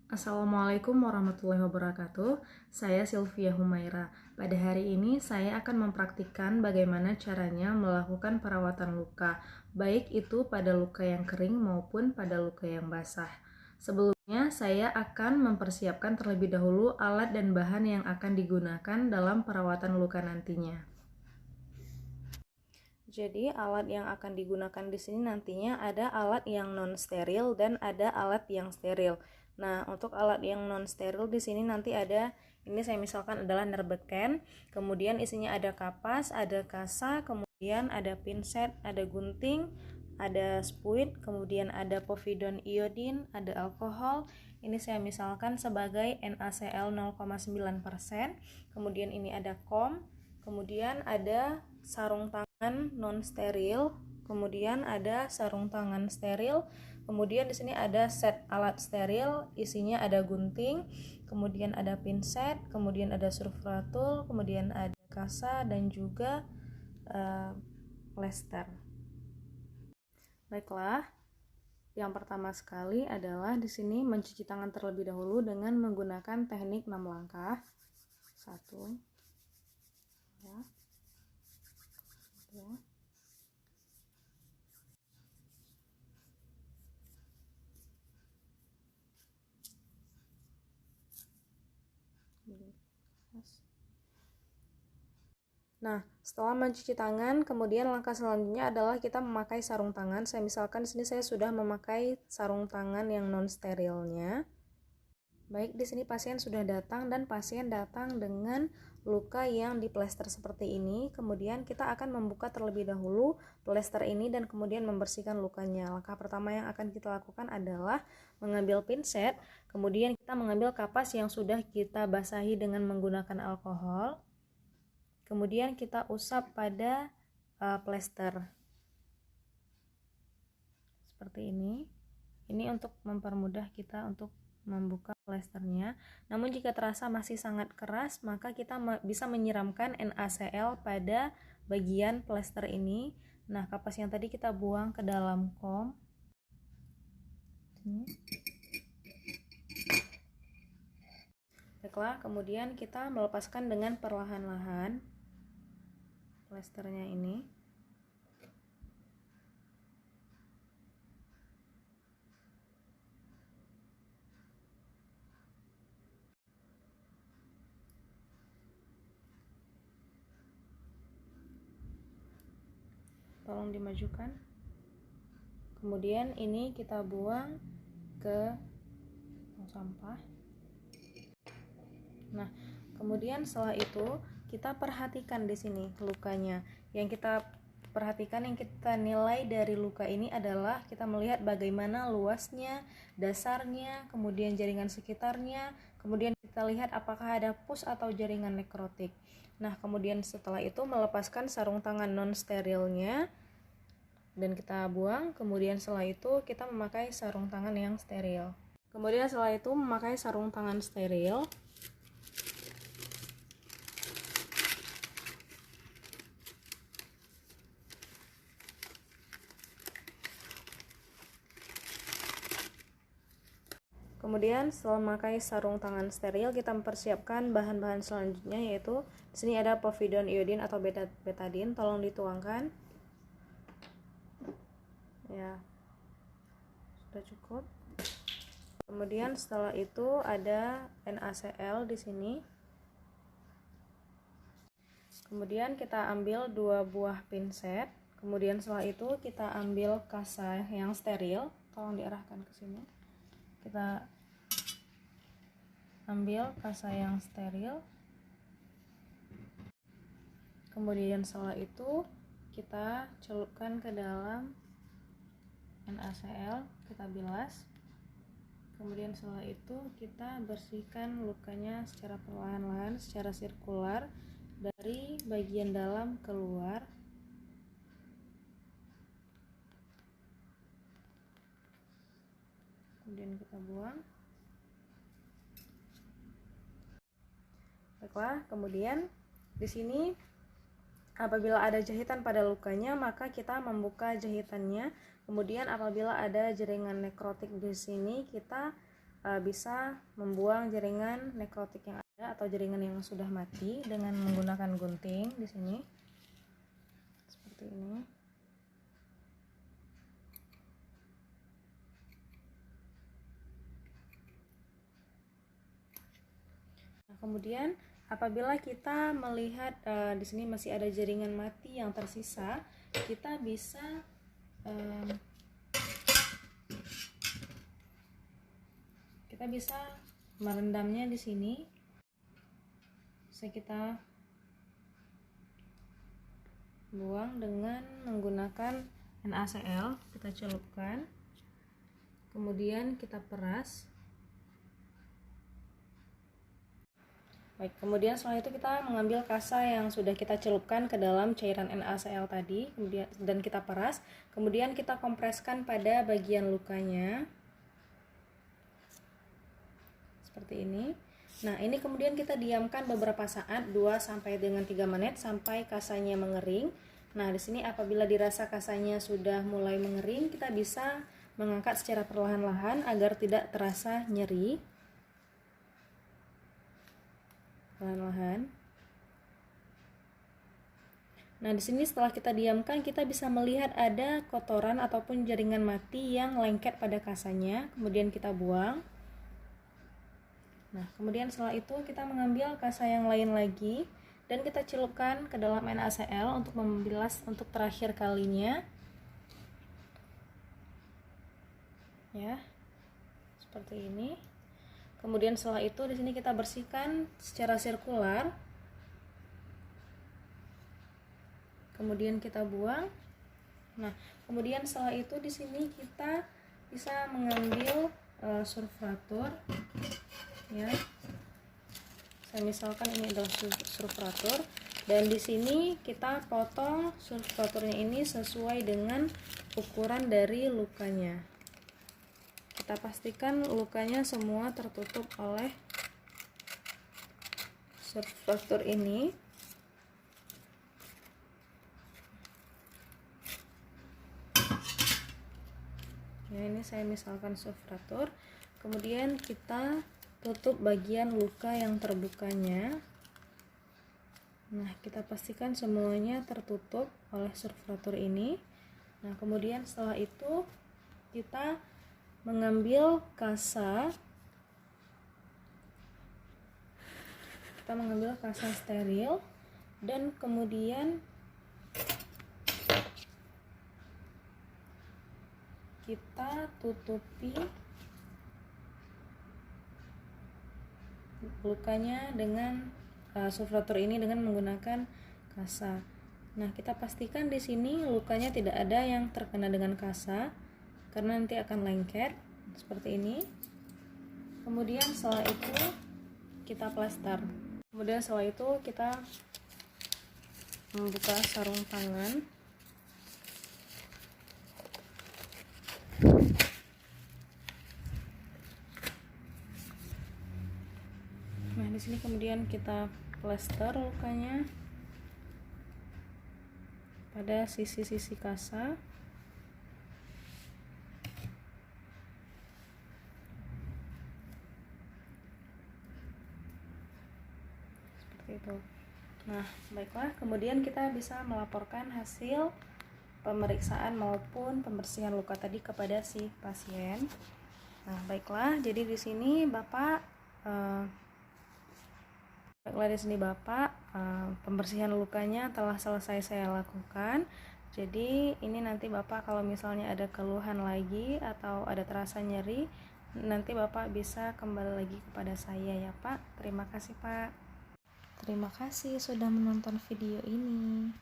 Assalamualaikum warahmatullahi wabarakatuh. Saya Sylvia Humaira. Pada hari ini saya akan mempraktikkan bagaimana caranya melakukan perawatan luka, baik itu pada luka yang kering maupun pada luka yang basah. Sebelumnya, saya akan mempersiapkan terlebih dahulu alat dan bahan yang akan digunakan dalam perawatan luka nantinya. Jadi, alat yang akan digunakan di sini nantinya ada alat yang non steril dan ada alat yang steril. Nah, untuk alat yang non steril di sini nanti ada, ini saya misalkan adalah nerbeken, kemudian isinya ada kapas, ada kasa, kemudian ada pinset, ada gunting, ada spuit, kemudian ada povidone iodine, ada alkohol. Ini saya misalkan sebagai NaCl 0,9%. Kemudian ini ada kom, kemudian ada sarung tangan non steril, kemudian ada sarung tangan steril, kemudian di sini ada set alat steril, isinya ada gunting, kemudian ada pinset, kemudian ada surfratul, kemudian ada kasa dan juga plester. Baiklah, yang pertama sekali adalah di sini mencuci tangan terlebih dahulu dengan menggunakan teknik 6 langkah. 1, ya, 2, 3. Nah, setelah mencuci tangan, kemudian langkah selanjutnya adalah kita memakai sarung tangan. Saya misalkan di sini saya sudah memakai sarung tangan yang non sterilnya. Baik, di sini pasien sudah datang dan pasien datang dengan luka yang diplester seperti ini. Kemudian kita akan membuka terlebih dahulu plester ini dan kemudian membersihkan lukanya. Langkah pertama yang akan kita lakukan adalah mengambil pinset, kemudian kita mengambil kapas yang sudah kita basahi dengan menggunakan alkohol. Kemudian kita usap pada plester seperti ini. Ini untuk mempermudah kita untuk membuka plesternya. Namun jika terasa masih sangat keras, maka kita bisa menyiramkan NaCl pada bagian plester ini. Nah, kapas yang tadi kita buang ke dalam kom. Baiklah, kemudian kita melepaskan dengan perlahan-lahan plesternya ini. Tolong dimajukan. Kemudian ini kita buang ke tong sampah. Nah, kemudian setelah itu kita perhatikan di sini lukanya. Yang kita perhatikan, yang kita nilai dari luka ini adalah kita melihat bagaimana luasnya, dasarnya, kemudian jaringan sekitarnya, kemudian kita lihat apakah ada pus atau jaringan nekrotik. Nah, kemudian setelah itu melepaskan sarung tangan non sterilnya dan kita buang. Kemudian setelah itu kita memakai sarung tangan yang steril. Kemudian setelah itu memakai sarung tangan steril. Kemudian setelah memakai sarung tangan steril, kita mempersiapkan bahan-bahan selanjutnya, yaitu di sini ada povidone iodine atau betadine. Tolong dituangkan. Ya, sudah cukup. Kemudian setelah itu ada NaCl di sini. Kemudian kita ambil 2 buah pinset. Kemudian setelah itu kita ambil kasa yang steril. Tolong diarahkan ke sini. Kita ambil kasa yang steril. Kemudian setelah itu kita celupkan ke dalam NaCl, kita bilas. Kemudian setelah itu kita bersihkan lukanya secara perlahan-lahan, secara sirkular dari bagian dalam keluar. Kemudian kita buang. Baiklah, kemudian di sini apabila ada jahitan pada lukanya, maka kita membuka jahitannya. Kemudian apabila ada jaringan nekrotik di sini, kita bisa membuang jaringan nekrotik yang ada atau jaringan yang sudah mati dengan menggunakan gunting di sini seperti ini. Nah, kemudian apabila kita melihat di sini masih ada jaringan mati yang tersisa, kita bisa merendamnya di sini. Bisa kita buang dengan menggunakan NaCl, kita celupkan, kemudian kita peras. Baik, kemudian setelah itu kita mengambil kasa yang sudah kita celupkan ke dalam cairan NaCl tadi, kemudian dan kita peras, kemudian kita kompreskan pada bagian lukanya. Seperti ini. Nah, ini kemudian kita diamkan beberapa saat, 2 sampai dengan 3 menit sampai kasanya mengering. Nah, di sini apabila dirasa kasanya sudah mulai mengering, kita bisa mengangkat secara perlahan-lahan agar tidak terasa nyeri. Perlahan-lahan. Nah, di sini setelah kita diamkan, kita bisa melihat ada kotoran ataupun jaringan mati yang lengket pada kasanya. Kemudian kita buang. Nah, kemudian setelah itu kita mengambil kasa yang lain lagi dan kita celupkan ke dalam NaCl untuk membilas untuk terakhir kalinya. Ya. Seperti ini. Kemudian setelah itu di sini kita bersihkan secara sirkular. Kemudian kita buang. Nah, kemudian setelah itu di sini kita bisa mengambil surfaktur. Ya. Saya misalkan ini adalah surfaktur dan di sini kita potong surfakturnya ini sesuai dengan ukuran dari lukanya. Kita pastikan lukanya semua tertutup oleh surfaktur ini. Ya, ini saya misalkan surfaktur. Kemudian kita tutup bagian luka yang terbukanya. Nah, kita pastikan semuanya tertutup oleh surfaktur ini. Nah, kemudian setelah itu kita mengambil kasa. Kita mengambil kasa steril dan kemudian kita tutupi lukanya dengan surfaktur ini dengan menggunakan kasa. Nah, kita pastikan di sini lukanya tidak ada yang terkena dengan kasa karena nanti akan lengket seperti ini. Kemudian setelah itu kita plester. Kemudian setelah itu kita membuka sarung tangan. Nah, di sini kemudian kita plester lukanya pada sisi-sisi kasa. Seperti itu. Nah, baiklah, kemudian kita bisa melaporkan hasil pemeriksaan maupun pembersihan luka tadi kepada si pasien. Nah, baiklah, jadi di sini Bapak pembersihan lukanya telah selesai saya lakukan. Jadi ini nanti Bapak kalau misalnya ada keluhan lagi atau ada terasa nyeri, nanti Bapak bisa kembali lagi kepada saya ya Pak. Terima kasih Pak. Terima kasih sudah menonton video ini.